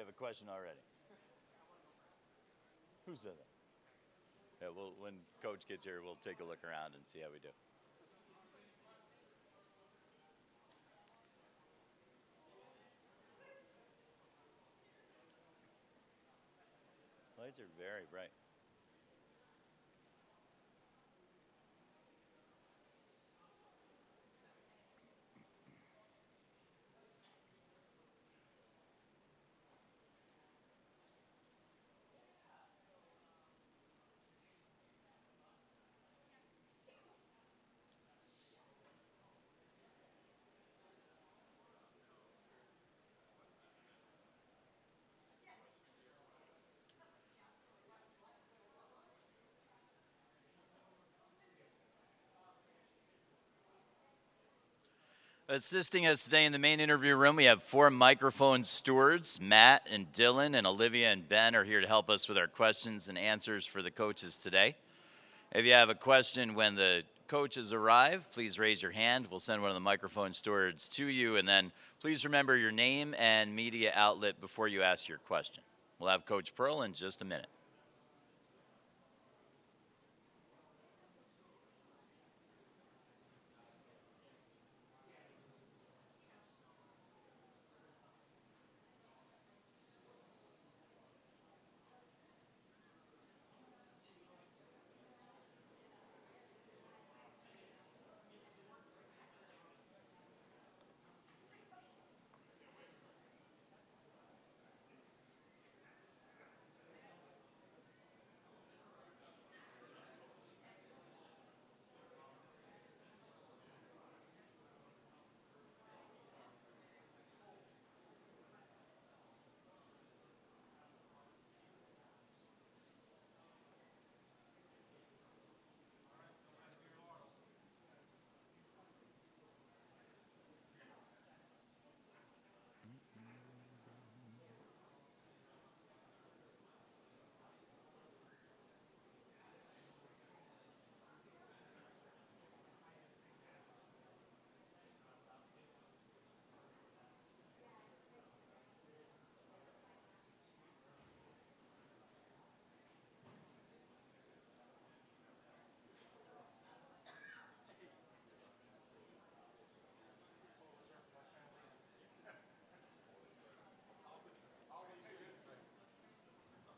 have a question already. Who said that? Yeah, well, when Coach gets here, we'll take a look around and see how we do. Lights are very bright. Assisting us today in the main interview room, we have 4 microphone stewards. Matt and Dylan and Olivia and Ben are here to help us with our questions and answers for the coaches today. If you have a question when the coaches arrive, please raise your hand. We'll send one of the microphone stewards to you, and then please remember your name and media outlet before you ask your question. We'll have Coach Pearl in just a minute.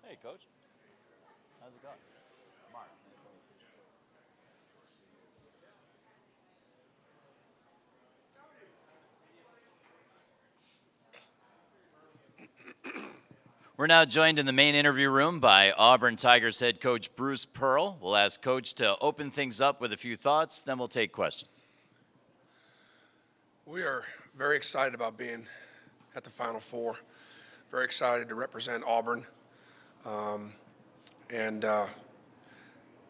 Hey, Coach. How's it going? Mark. We're now joined in the main interview room by Auburn Tigers head coach Bruce Pearl. We'll ask Coach to open things up with a few thoughts, then we'll take questions. We are very excited about being at the Final Four. Very excited to represent Auburn.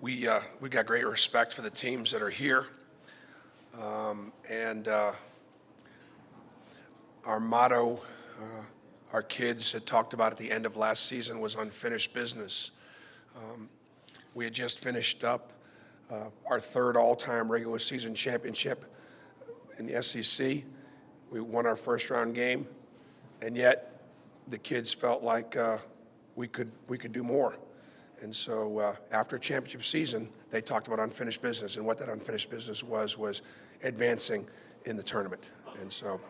We got great respect for the teams that are here. Our motto, our kids had talked about at the end of last season, was unfinished business. We had just finished up our 3rd all-time regular season championship in the SEC. We won our first round game, and yet the kids felt like we could do more. And so after championship season, they talked about unfinished business, and what that unfinished business was advancing in the tournament. And so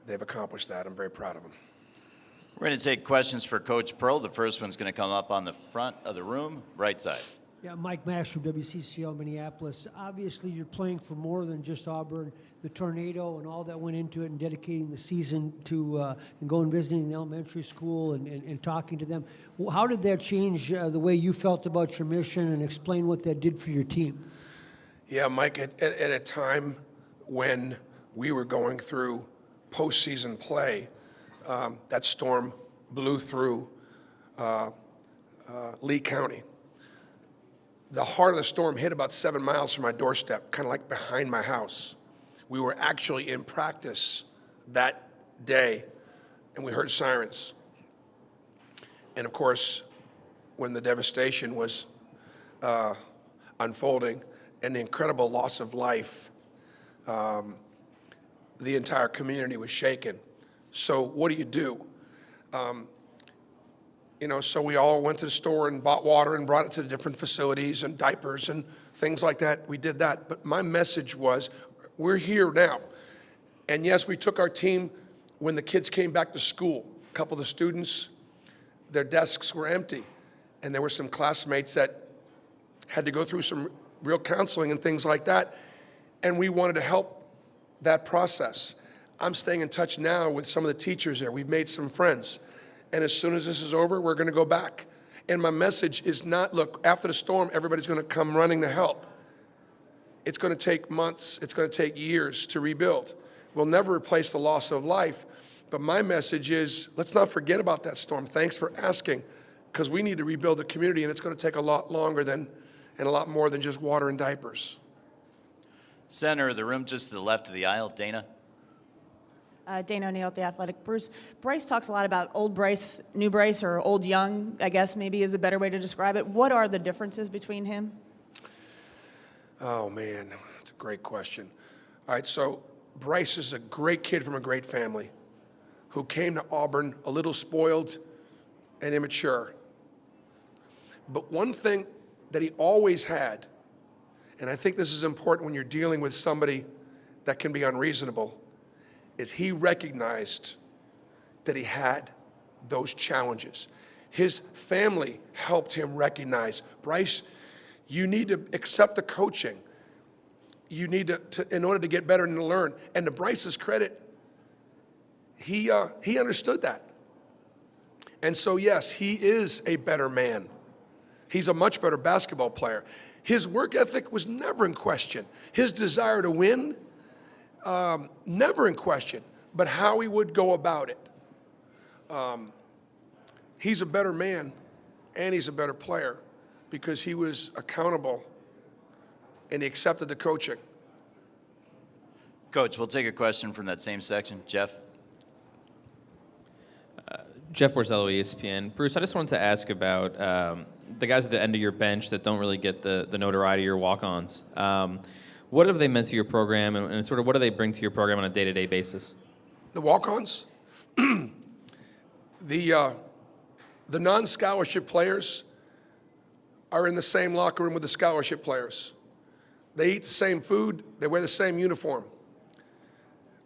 they've accomplished that. I'm very proud of them. We're going to take questions for Coach Pearl. The first one's going to come up on the front of the room, right side. Yeah, Mike Mash from WCCO Minneapolis. Obviously, you're playing for more than just Auburn, the tornado and all that went into it, and dedicating the season to and going visiting the elementary school and talking to them. How did that change the way you felt about your mission, and explain what that did for your team? Yeah, Mike, at a time when we were going through postseason play, that storm blew through Lee County. The heart of the storm hit about 7 miles from my doorstep, kind of like behind my house. We were actually in practice that day, and we heard sirens. And of course, when the devastation was unfolding and the incredible loss of life, the entire community was shaken. So what do you do? So we all went to the store and bought water and brought it to the different facilities and diapers and things like that. We did that. But my message was, we're here now. And yes, we took our team when the kids came back to school. A couple of the students, their desks were empty. And there were some classmates that had to go through some real counseling and things like that. And we wanted to help that process. I'm staying in touch now with some of the teachers there. We've made some friends. And as soon as this is over, we're going to go back. And my message is not, look, after the storm, everybody's going to come running to help. It's going to take months. It's going to take years to rebuild. We'll never replace the loss of life. But my message is, let's not forget about that storm. Thanks for asking, because we need to rebuild the community, and it's going to take a lot longer and a lot more than just water and diapers. Center of the room, just to the left of the aisle, Dana. Dana O'Neill at The Athletic. Bruce, Bryce talks a lot about old Bryce, new Bryce, or old young, I guess maybe is a better way to describe it. What are the differences between him? Oh, man, that's a great question. All right, so Bryce is a great kid from a great family who came to Auburn a little spoiled and immature. But one thing that he always had, and I think this is important when you're dealing with somebody that can be unreasonable, is he recognized that he had those challenges. His family helped him recognize, Bryce, you need to accept the coaching. You need to in order to get better and to learn. And to Bryce's credit, he understood that. And so, yes, he is a better man. He's a much better basketball player. His work ethic was never in question. His desire to win, never in question, but how he would go about it. He's a better man, and he's a better player because he was accountable and he accepted the coaching. Coach, we'll take a question from that same section. Jeff? Jeff Borzello, ESPN. Bruce, I just wanted to ask about the guys at the end of your bench that don't really get the notoriety your walk-ons. What have they meant to your program, and sort of what do they bring to your program on a day-to-day basis? The walk-ons, the non-scholarship players are in the same locker room with the scholarship players. They eat the same food. They wear the same uniform.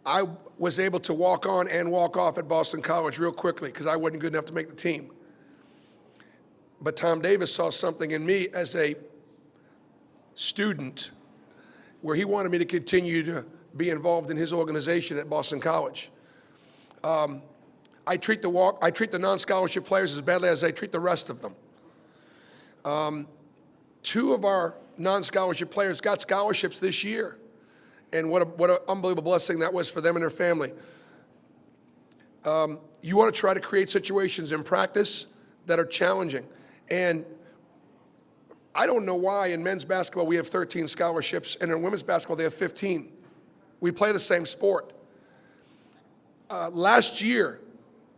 I was able to walk on and walk off at Boston College real quickly because I wasn't good enough to make the team. But Tom Davis saw something in me as a student where he wanted me to continue to be involved in his organization at Boston College. I treat the non-scholarship players as badly as I treat the rest of them. Two of our non-scholarship players got scholarships this year. And what an unbelievable blessing that was for them and their family. You want to try to create situations in practice that are challenging. And I don't know why in men's basketball we have 13 scholarships, and in women's basketball they have 15. We play the same sport. Last year,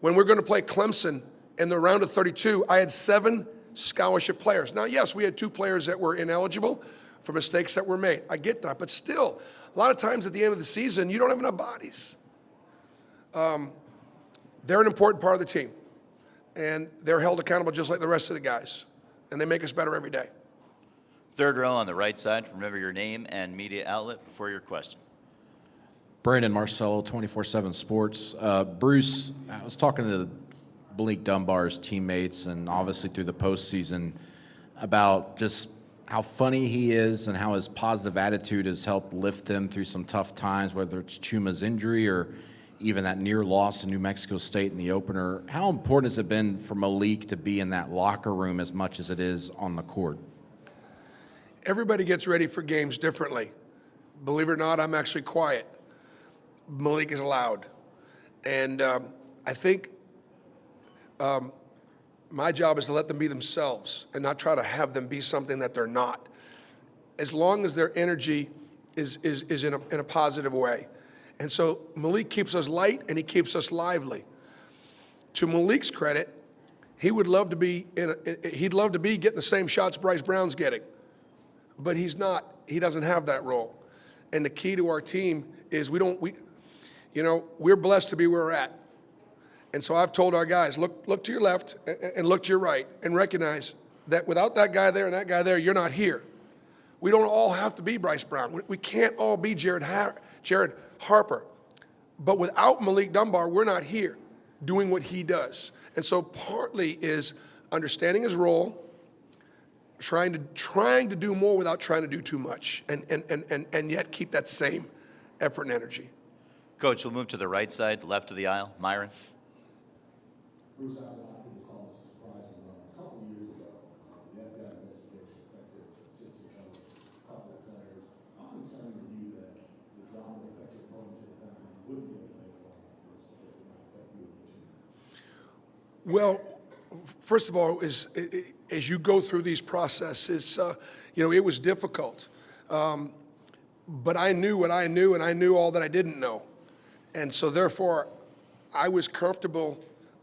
when we were going to play Clemson in the round of 32, I had 7 scholarship players. Now, yes, we had 2 players that were ineligible for mistakes that were made. I get that. But still, a lot of times at the end of the season, you don't have enough bodies. They're an important part of the team. And they're held accountable just like the rest of the guys. And they make us better every day. Third row on the right side. Remember your name and media outlet before your question. Brandon Marcello, 24/7 Sports. Bruce, I was talking to Malik Dunbar's teammates and obviously through the postseason about just how funny he is and how his positive attitude has helped lift them through some tough times, whether it's Chuma's injury or even that near loss in New Mexico State in the opener. How important has it been for Malik to be in that locker room as much as it is on the court? Everybody gets ready for games differently. Believe it or not, I'm actually quiet. Malik is loud. And I think my job is to let them be themselves and not try to have them be something that they're not. As long as their energy is in a positive way. And so Malik keeps us light and he keeps us lively. To Malik's credit, he'd love to be getting the same shots Bryce Brown's getting. But he's not. He doesn't have that role. And the key to our team is we're blessed to be where we're at. And so I've told our guys, look to your left and look to your right and recognize that without that guy there and that guy there, you're not here. We don't all have to be Bryce Brown. We can't all be Jared Harper. But without Malik Dunbar, we're not here doing what he does. And so partly is understanding his role, trying to do more without trying to do too much, and yet keep that same effort and energy. Coach, we'll move to the right side, left of the aisle. Myron. Bruce, I was a lot of people call this a surprising run. A couple of years ago, the FBI investigation affected assistant coach, a couple of players. How concerned are you that the drama that affected your program to the point where you wouldn't be able to make a run like this because it might affect you and your team? Well, first of all, as you go through these processes, it was difficult. But I knew what I knew, and I knew all that I didn't know. And so therefore, I was comfortable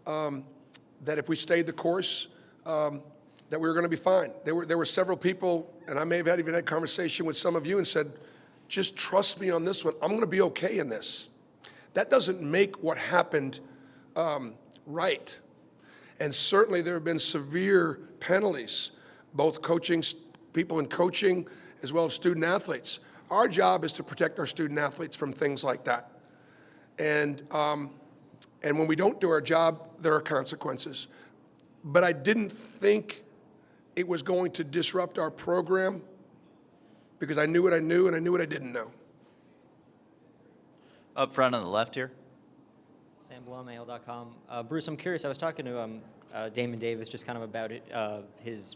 that if we stayed the course, that we were going to be fine. There were several people, and I may have even had conversation with some of you and said, just trust me on this one. I'm going to be okay in this. That doesn't make what happened right. And certainly there have been severe penalties, both people in coaching as well as student athletes. Our job is to protect our student athletes from things like that. And when we don't do our job, there are consequences. But I didn't think it was going to disrupt our program because I knew what I knew and I knew what I didn't know. Up front on the left here. Sam Blum, AL.com. Bruce, I'm curious. I was talking to Damon Davis just kind of about it, his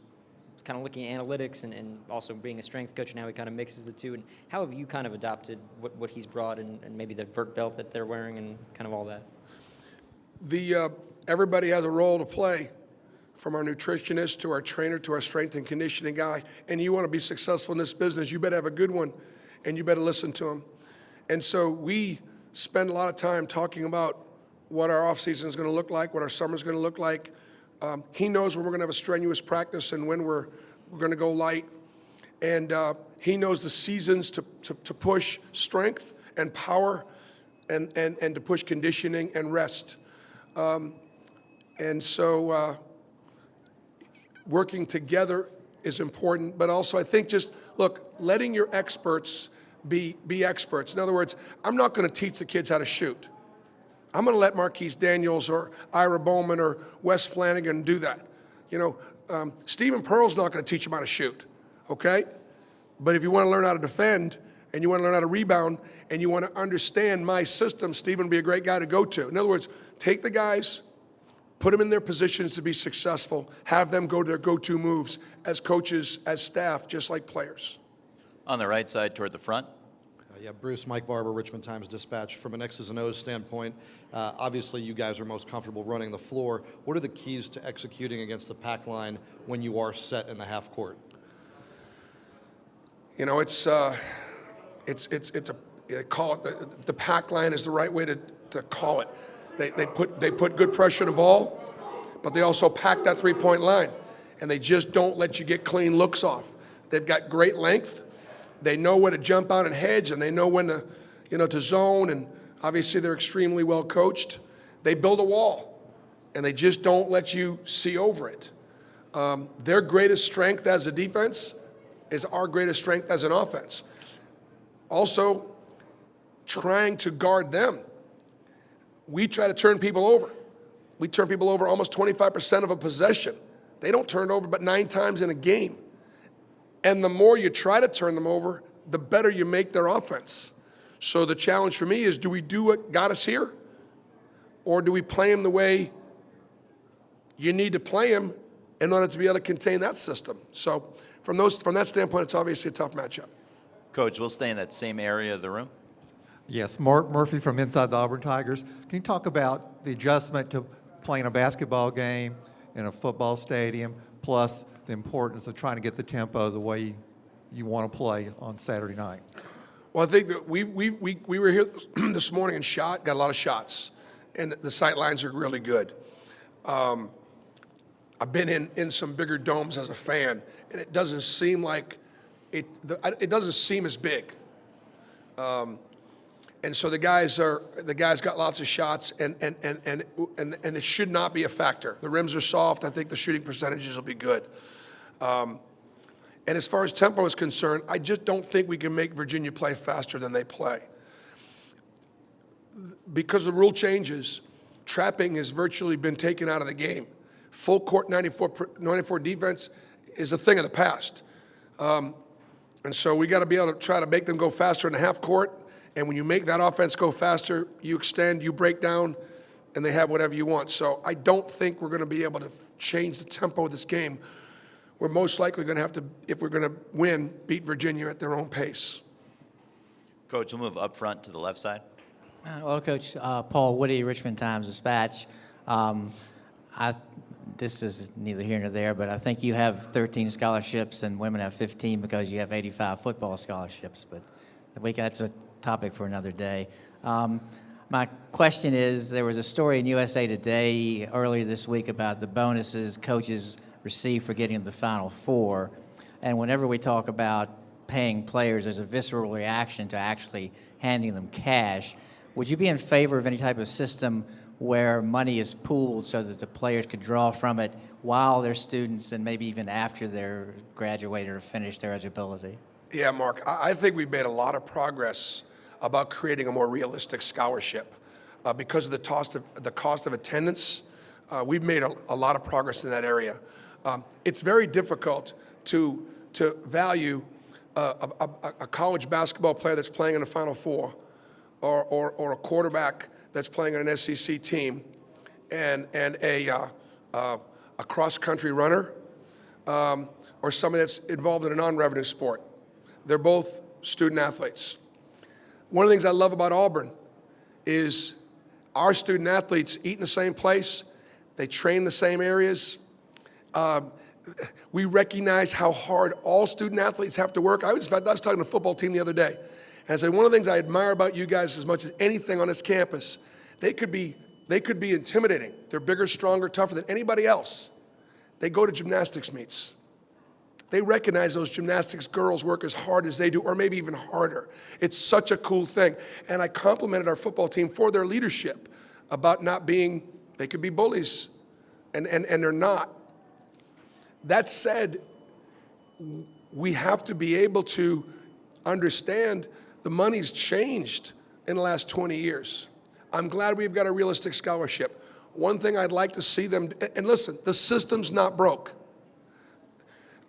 kind of looking at analytics and also being a strength coach, and how he kind of mixes the two. And how have you kind of adopted what he's brought and maybe the vert belt that they're wearing and kind of all that? Everybody has a role to play, from our nutritionist to our trainer to our strength and conditioning guy. And you want to be successful in this business, you better have a good one, and you better listen to him. And so we spend a lot of time talking about what our offseason is going to look like, what our summer is going to look like. He knows when we're going to have a strenuous practice and when we're going to go light. And he knows the seasons to push strength and power and to push conditioning and rest. And so working together is important, but also I think just, look, letting your experts be experts. In other words, I'm not going to teach the kids how to shoot. I'm going to let Marquise Daniels or Ira Bowman or Wes Flanagan do that. Stephen Pearl's not going to teach them how to shoot, okay? But if you want to learn how to defend and you want to learn how to rebound and you want to understand my system, Stephen would be a great guy to go to. In other words, take the guys, put them in their positions to be successful, have them go to their go-to moves as coaches, as staff, just like players. On the right side toward the front. Yeah, Bruce, Mike Barber, Richmond Times-Dispatch. From an X's and O's standpoint, obviously you guys are most comfortable running the floor. What are the keys to executing against the pack line when you are set in the half court? They call it the pack line is the right way to call it. They put good pressure on the ball, but they also pack that three-point line, and they just don't let you get clean looks off. They've got great length. They know when to jump out and hedge, and they know when to zone, and obviously they're extremely well coached. They build a wall, and they just don't let you see over it. Their greatest strength as a defense is our greatest strength as an offense. Also, trying to guard them. We try to turn people over. We turn people over almost 25% of a possession. They don't turn it over but 9 times in a game. And the more you try to turn them over, the better you make their offense. So the challenge for me is, do we do what got us here? Or do we play them the way you need to play them in order to be able to contain that system? So from that standpoint, it's obviously a tough matchup. Coach, we'll stay in that same area of the room. Yes, Mark Murphy from Inside the Auburn Tigers. Can you talk about the adjustment to playing a basketball game in a football stadium, plus the importance of trying to get the tempo the way you want to play on Saturday night? Well, I think that we were here this morning and got a lot of shots, and the sight lines are really good. I've been in some bigger domes as a fan, and it doesn't seem like it doesn't seem as big. And so the guys got lots of shots, and it should not be a factor. The rims are soft. I think the shooting percentages will be good. And as far as tempo is concerned, I just don't think we can make Virginia play faster than they play. Because the rule changes, trapping has virtually been taken out of the game. Full court 94 defense is a thing of the past. And so we got to be able to try to make them go faster in the half court. And when you make that offense go faster, you extend, you break down, and they have whatever you want. So I don't think we're going to be able to change the tempo of this game. We're most likely going to have to, if we're going to win, beat Virginia at their own pace. Coach, we'll move up front to the left side. Well, Coach, Paul Woody, Richmond Times-Dispatch. This is neither here nor there, but I think you have 13 scholarships and women have 15 because you have 85 football scholarships. But that's a topic for another day. My question is, there was a story in USA Today earlier this week about the bonuses coaches receive for getting to the Final Four. And whenever we talk about paying players, there's a visceral reaction to actually handing them cash. Would you be in favor of any type of system where money is pooled so that the players could draw from it while they're students and maybe even after they're graduated or finished their eligibility? Yeah, Mark, I think we've made a lot of progress about creating a more realistic scholarship. Because of the cost of attendance, we've made a lot of progress in that area. It's very difficult to value a college basketball player that's playing in the Final Four or a quarterback that's playing on an SEC team and a cross-country runner or somebody that's involved in a non-revenue sport. They're both student athletes. One of the things I love about Auburn is our student athletes eat in the same place, they train in the same areas. We recognize how hard all student athletes have to work. I was talking to the football team the other day, and I said, one of the things I admire about you guys as much as anything on this campus, they could be intimidating. They're bigger, stronger, tougher than anybody else. They go to gymnastics meets. They recognize those gymnastics girls work as hard as they do, or maybe even harder. It's such a cool thing. And I complimented our football team for their leadership about not being, they could be bullies, and they're not. That said, we have to be able to understand the money's changed in the last 20 years. I'm glad we've got a realistic scholarship. One thing I'd like to see them, and listen, the system's not broke.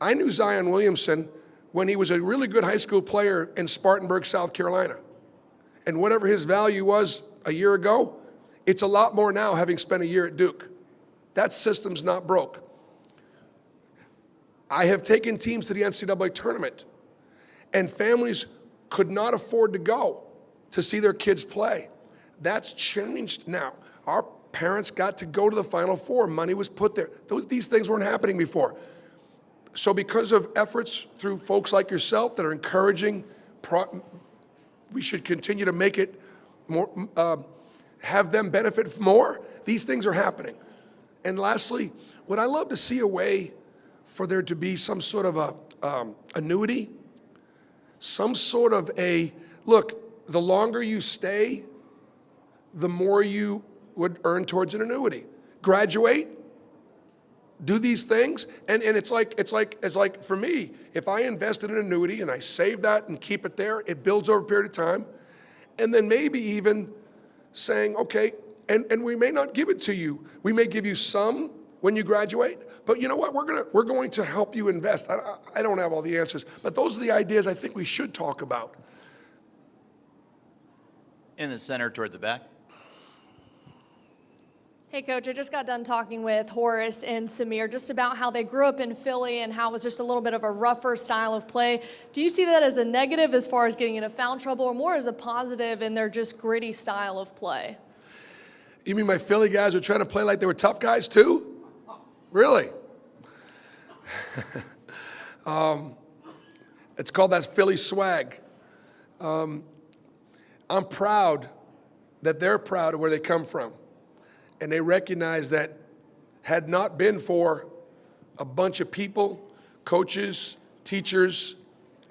I knew Zion Williamson when he was a really good high school player in Spartanburg, South Carolina. And whatever his value was a year ago, it's a lot more now having spent a year at Duke. That system's not broke. I have taken teams to the NCAA tournament, and families could not afford to go to see their kids play. That's changed now. Our parents got to go to the Final Four. Money was put there. These things weren't happening before. So because of efforts through folks like yourself that are encouraging, we should continue to make it more, have them benefit more. These things are happening. And lastly, would I love to see a way for there to be some sort of a annuity, some sort of look, the longer you stay, the more you would earn towards an annuity. Graduate, do these things, and it's like for me, if I invest in an annuity and I save that and keep it there, it builds over a period of time, and then maybe even saying, okay, and we may not give it to you. We may give you some when you graduate, but you know what? We're going to help you invest. I don't have all the answers, but those are the ideas I think we should talk about. In the center toward the back. Hey, Coach, I just got done talking with Horace and Samir just about how they grew up in Philly and how it was just a little bit of a rougher style of play. Do you see that as a negative as far as getting into foul trouble, or more as a positive in their just gritty style of play? You mean my Philly guys were trying to play like they were tough guys too? Really? It's called that Philly swag. I'm proud that they're proud of where they come from. And they recognize that had not been for a bunch of people, coaches, teachers,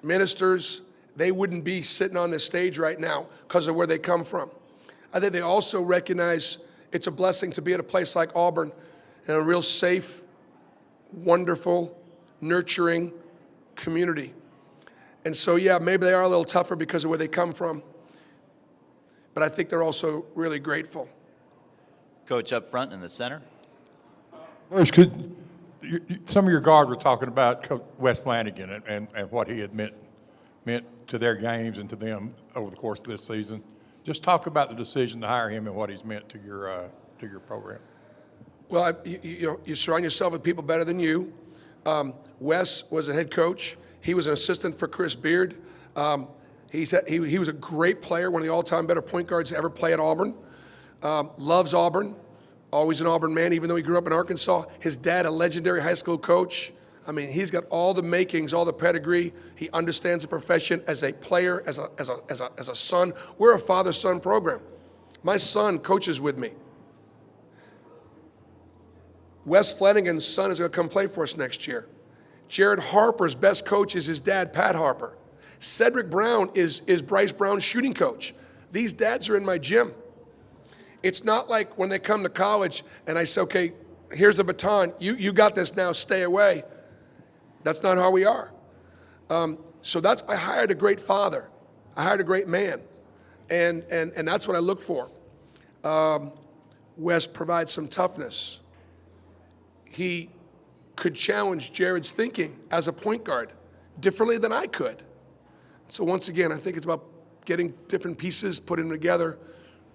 ministers, they wouldn't be sitting on this stage right now because of where they come from. I think they also recognize it's a blessing to be at a place like Auburn in a real safe, wonderful, nurturing community. And so, yeah, maybe they are a little tougher because of where they come from, but I think they're also really grateful. Coach up front in the center. Bruce, some of your guards were talking about Coach Wes Flanagan and what he had meant to their games and to them over the course of this season. Just talk about the decision to hire him and what he's meant to your program. Well, you surround yourself with people better than you. Wes was a head coach. He was an assistant for Chris Beard. He was a great player, one of the all-time better point guards to ever play at Auburn. Loves Auburn, always an Auburn man, even though he grew up in Arkansas. His dad, a legendary high school coach. I mean, he's got all the makings, all the pedigree. He understands the profession as a player, as a son. We're a father-son program. My son coaches with me. Wes Flanagan's son is going to come play for us next year. Jared Harper's best coach is his dad, Pat Harper. Cedric Brown is Bryce Brown's shooting coach. These dads are in my gym. It's not like when they come to college and I say, okay, here's the baton. You got this now, stay away. That's not how we are. So I hired a great father. I hired a great man. And that's what I look for. Wes provides some toughness. He could challenge Jared's thinking as a point guard differently than I could. So once again, I think it's about getting different pieces, putting them together,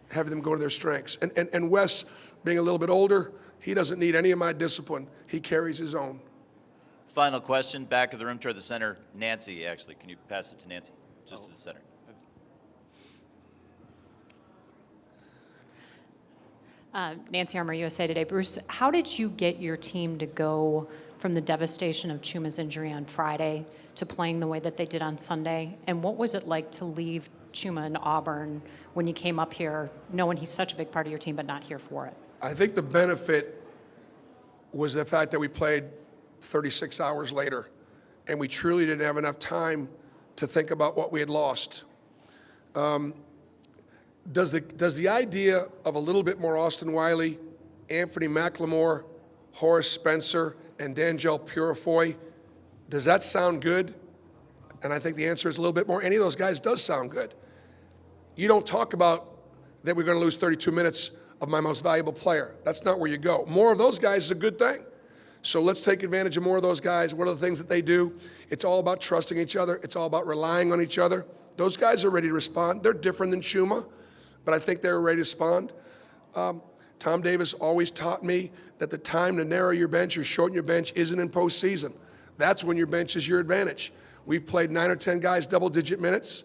having them go to their strengths. And Wes, being a little bit older, he doesn't need any of my discipline. He carries his own. Final question, back of the room toward the center. Nancy, actually, can you pass it to Nancy? Just to the center. Nancy Armour, USA Today. Bruce, how did you get your team to go from the devastation of Chuma's injury on Friday to playing the way that they did on Sunday? And what was it like to leave Chuma in Auburn when you came up here, knowing he's such a big part of your team, but not here for it? I think the benefit was the fact that we played 36 hours later, and we truly didn't have enough time to think about what we had lost. Does the idea of a little bit more Austin Wiley, Anthony McLemore, Horace Spencer, and D'Angelo Purifoy, does that sound good? And I think the answer is a little bit more. Any of those guys does sound good. You don't talk about that we're going to lose 32 minutes of my most valuable player. That's not where you go. More of those guys is a good thing. So let's take advantage of more of those guys. What are the things that they do? It's all about trusting each other. It's all about relying on each other. Those guys are ready to respond. They're different than Chuma, but I think they're ready to respond. Tom Davis always taught me that the time to narrow your bench or shorten your bench isn't in postseason. That's when your bench is your advantage. We've played 9 or 10 guys double-digit minutes,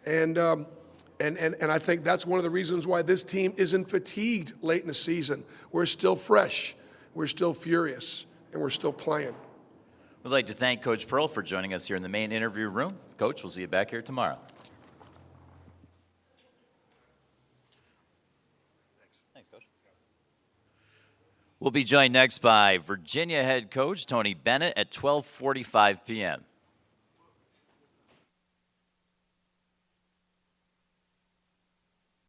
and I think that's one of the reasons why this team isn't fatigued late in the season. We're still fresh, we're still furious, and we're still playing. We'd like to thank Coach Pearl for joining us here in the main interview room. Coach, we'll see you back here tomorrow. Thanks, Coach. We'll be joined next by Virginia head coach Tony Bennett at 12:45 p.m.